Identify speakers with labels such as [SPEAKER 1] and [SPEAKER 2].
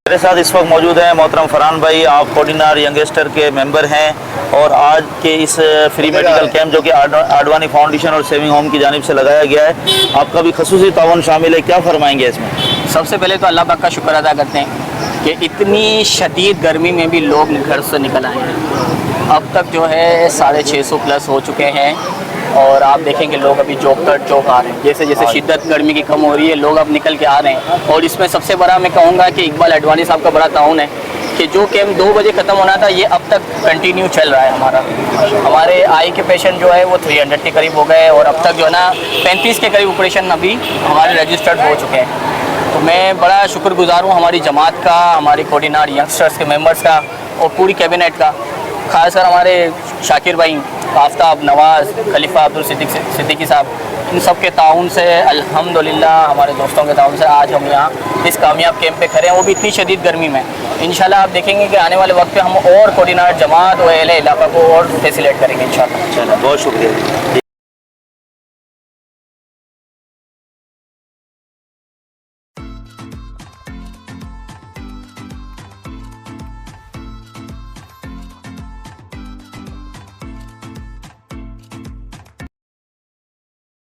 [SPEAKER 1] मेरे साथ इस वक्त मौजूद हैं मोहतरम फरहान भाई, आप कोऑर्डिनेटर यंगस्टर के मेंबर हैं और आज के इस फ्री मेडिकल कैंप जो कि आडवाणी फाउंडेशन और सेविंग होम की जानिब से लगाया गया है, आपका भी खसूसी ताउन शामिल है, क्या फरमाएंगे इसमें?
[SPEAKER 2] सबसे पहले तो अल्लाह पाक का शुक्र अदा करते हैं कि इतनी शदीद गर्मी में भी लोग घर से निकल आए हैं। अब तक जो है 650 प्लस हो चुके हैं और आप देखेंगे लोग अभी चौक आ रहे हैं। जैसे जैसे शिद्दत गर्मी की कम हो रही है, लोग अब निकल के आ रहे हैं। और इसमें सबसे बड़ा मैं कहूँगा कि इकबाल अडवाणी साहब का बड़ा ताउन है कि जो कैंप 2 बजे ख़त्म होना था, ये अब तक कंटिन्यू चल रहा है हमारा। हमारे आई के पेशेंट जो है वो 300 के करीब हो गए और अब तक जो है ना 35 के करीब ऑपरेशन अभी हमारे रजिस्टर्ड हो चुके हैं। तो मैं बड़ा शुक्रगुजार हूँ हमारी जमात का, हमारी कोऑर्डिनेटर यंगस्टर्स के मेंबर्स का और पूरी कैबिनेट का। खासकर हमारे शाकिर भाई, आफ्ताब, नवाज़, खलीफा, अब्दुल सिद्दीकी साहब, इन सब के ताउन से अल्हम्दुलिल्लाह, हमारे दोस्तों के ताउन से आज हम यहाँ इस कामयाब कैंप पे खड़े हैं, वो भी इतनी शदीद गर्मी में। इंशाल्लाह आप देखेंगे कि आने वाले वक्त पे हम और कोऑर्डिनेटर जमात और अहले इलाका को और फैसिलिटेट करेंगे इंशाल्लाह।
[SPEAKER 1] बहुत शुक्रिया।